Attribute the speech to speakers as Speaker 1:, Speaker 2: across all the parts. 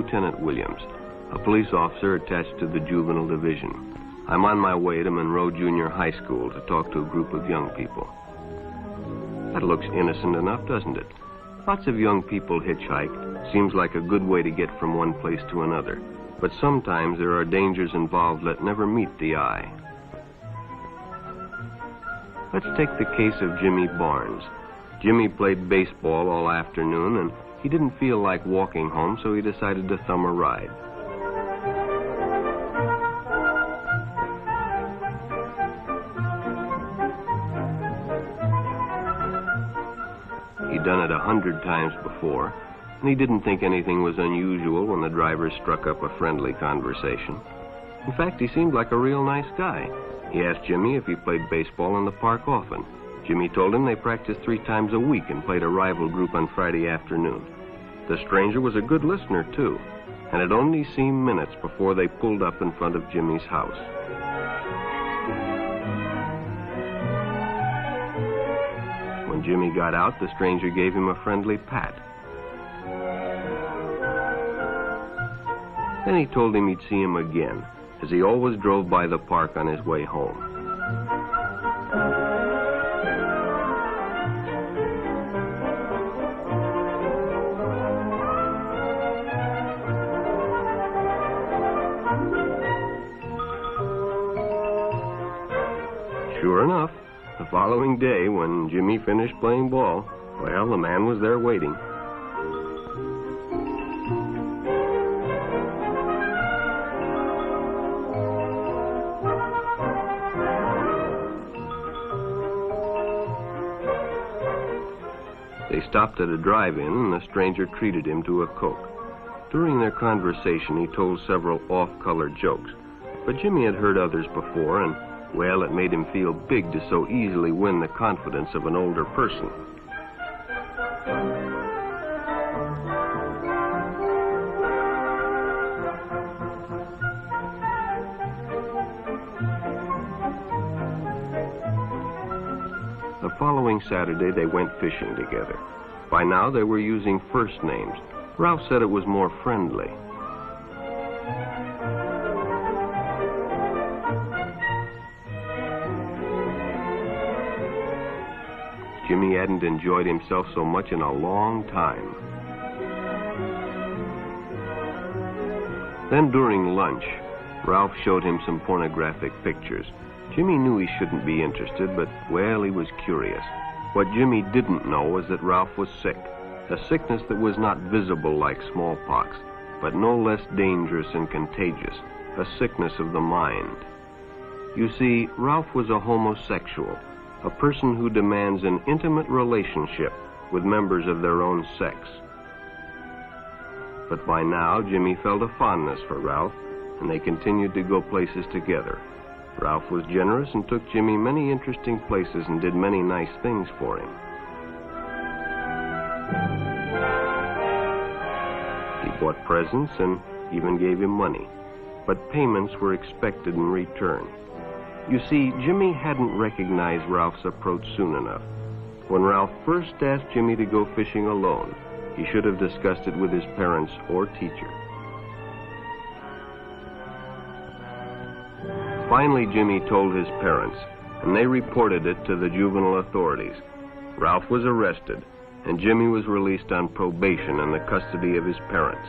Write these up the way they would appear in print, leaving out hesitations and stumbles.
Speaker 1: Lieutenant Williams, a police officer attached to the Juvenile Division. I'm on my way to Monroe Junior High School to talk to a group of young people. That looks innocent enough, doesn't it? Lots of young people hitchhike. Seems like a good way to get from one place to another. But sometimes there are dangers involved that never meet the eye. Let's take the case of Jimmy Barnes. Jimmy played baseball all afternoon, and he didn't feel like walking home, so he decided to thumb a ride. He'd done it 100 times before, and he didn't think anything was unusual when the driver struck up a friendly conversation. In fact, he seemed like a real nice guy. He asked Jimmy if he played baseball in the park often. Jimmy told him they practiced 3 times a week and played a rival group on Friday afternoon. The stranger was a good listener, too, and it only seemed minutes before they pulled up in front of Jimmy's house. When Jimmy got out, the stranger gave him a friendly pat. Then he told him he'd see him again, as he always drove by the park on his way home. Sure enough, the following day, when Jimmy finished playing ball, well, the man was there waiting. They stopped at a drive-in, and the stranger treated him to a Coke. During their conversation, he told several off-color jokes, but Jimmy had heard others before, and well, it made him feel big to so easily win the confidence of an older person. The following Saturday, they went fishing together. By now, they were using first names. Ralph said it was more friendly. Jimmy hadn't enjoyed himself so much in a long time. Then during lunch, Ralph showed him some pornographic pictures. Jimmy knew he shouldn't be interested, but, well, he was curious. What Jimmy didn't know was that Ralph was sick, a sickness that was not visible like smallpox, but no less dangerous and contagious, a sickness of the mind. You see, Ralph was a homosexual, a person who demands an intimate relationship with members of their own sex. But by now, Jimmy felt a fondness for Ralph, and they continued to go places together. Ralph was generous and took Jimmy many interesting places and did many nice things for him. He bought presents and even gave him money, but payments were expected in return. You see, Jimmy hadn't recognized Ralph's approach soon enough. When Ralph first asked Jimmy to go fishing alone, he should have discussed it with his parents or teacher. Finally, Jimmy told his parents, and they reported it to the juvenile authorities. Ralph was arrested, and Jimmy was released on probation in the custody of his parents.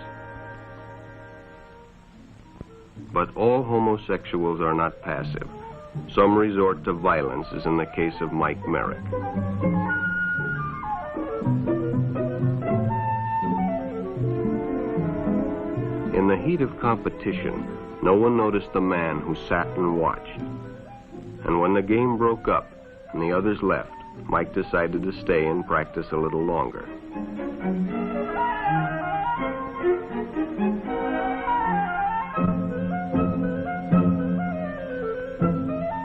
Speaker 1: But all homosexuals are not passive. Some resort to violence, as in the case of Mike Merrick. In the heat of competition, no one noticed the man who sat and watched. And when the game broke up and the others left, Mike decided to stay and practice a little longer.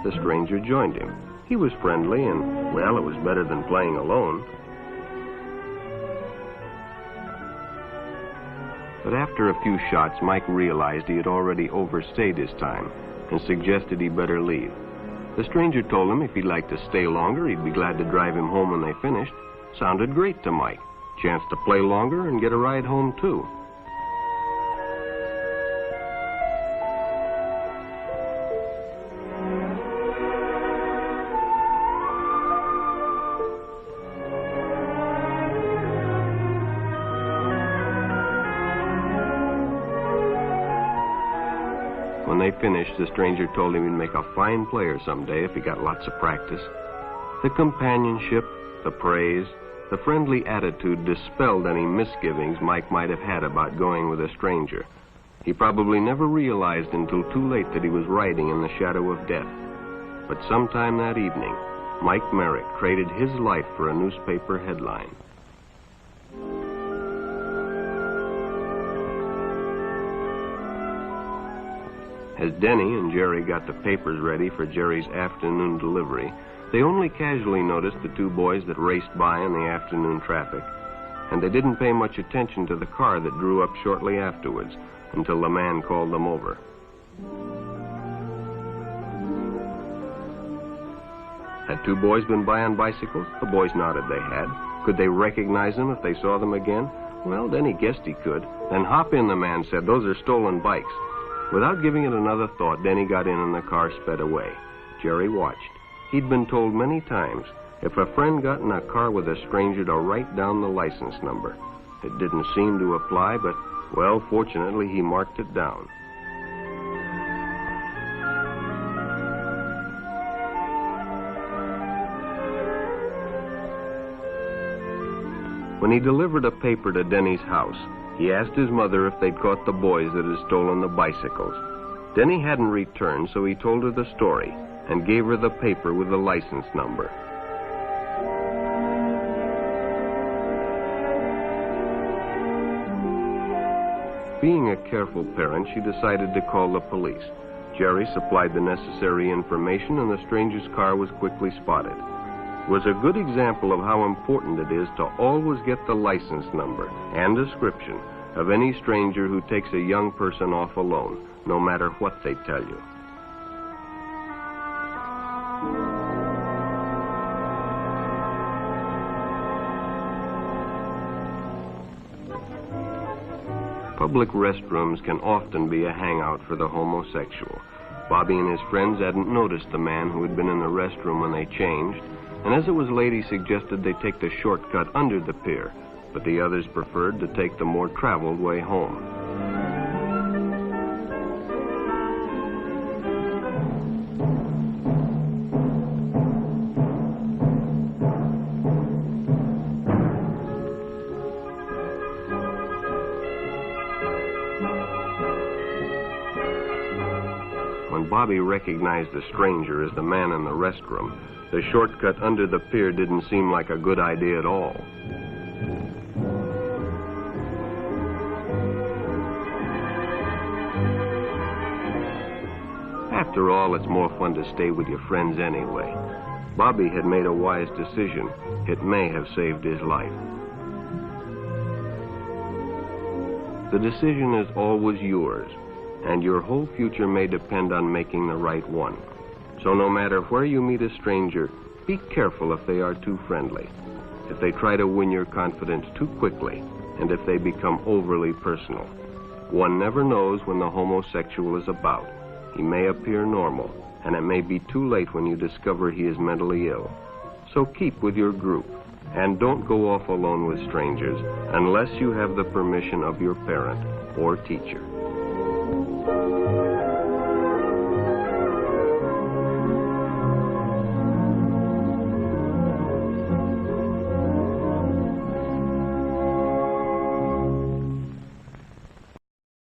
Speaker 1: The stranger joined him. He was friendly and, well, it was better than playing alone. But after a few shots, Mike realized he had already overstayed his time and suggested he better leave. The stranger told him if he'd like to stay longer, he'd be glad to drive him home when they finished. Sounded great to Mike. Chance to play longer and get a ride home, too. When they finished, the stranger told him he'd make a fine player someday if he got lots of practice. The companionship, the praise, the friendly attitude dispelled any misgivings Mike might have had about going with a stranger. He probably never realized until too late that he was riding in the shadow of death. But sometime that evening, Mike Merrick traded his life for a newspaper headline. As Denny and Jerry got the papers ready for Jerry's afternoon delivery, they only casually noticed the two boys that raced by in the afternoon traffic, and they didn't pay much attention to the car that drew up shortly afterwards until the man called them over. Had two boys been by on bicycles? The boys nodded they had. Could they recognize them if they saw them again? Well, Denny guessed he could. Then hop in, the man said. Those are stolen bikes. Without giving it another thought, Denny got in and the car sped away. Jerry watched. He'd been told many times, if a friend got in a car with a stranger, to write down the license number. It didn't seem to apply, but, well, fortunately, he marked it down. When he delivered a paper to Denny's house, he asked his mother if they'd caught the boys that had stolen the bicycles. Denny hadn't returned, so he told her the story and gave her the paper with the license number. Being a careful parent, she decided to call the police. Jerry supplied the necessary information, and the stranger's car was quickly spotted. It was a good example of how important it is to always get the license number and description of any stranger who takes a young person off alone, no matter what they tell you. Public restrooms can often be a hangout for the homosexual. Bobby and his friends hadn't noticed the man who had been in the restroom when they changed, and as it was late, he suggested they take the shortcut under the pier, but the others preferred to take the more traveled way home. When Bobby recognized the stranger as the man in the restroom, the shortcut under the pier didn't seem like a good idea at all. After all, it's more fun to stay with your friends anyway. Bobby had made a wise decision. It may have saved his life. The decision is always yours, and your whole future may depend on making the right one. So no matter where you meet a stranger, be careful if they are too friendly, if they try to win your confidence too quickly, and if they become overly personal. One never knows when the homosexual is about. He may appear normal, and it may be too late when you discover he is mentally ill. So keep with your group, and don't go off alone with strangers unless you have the permission of your parent or teacher.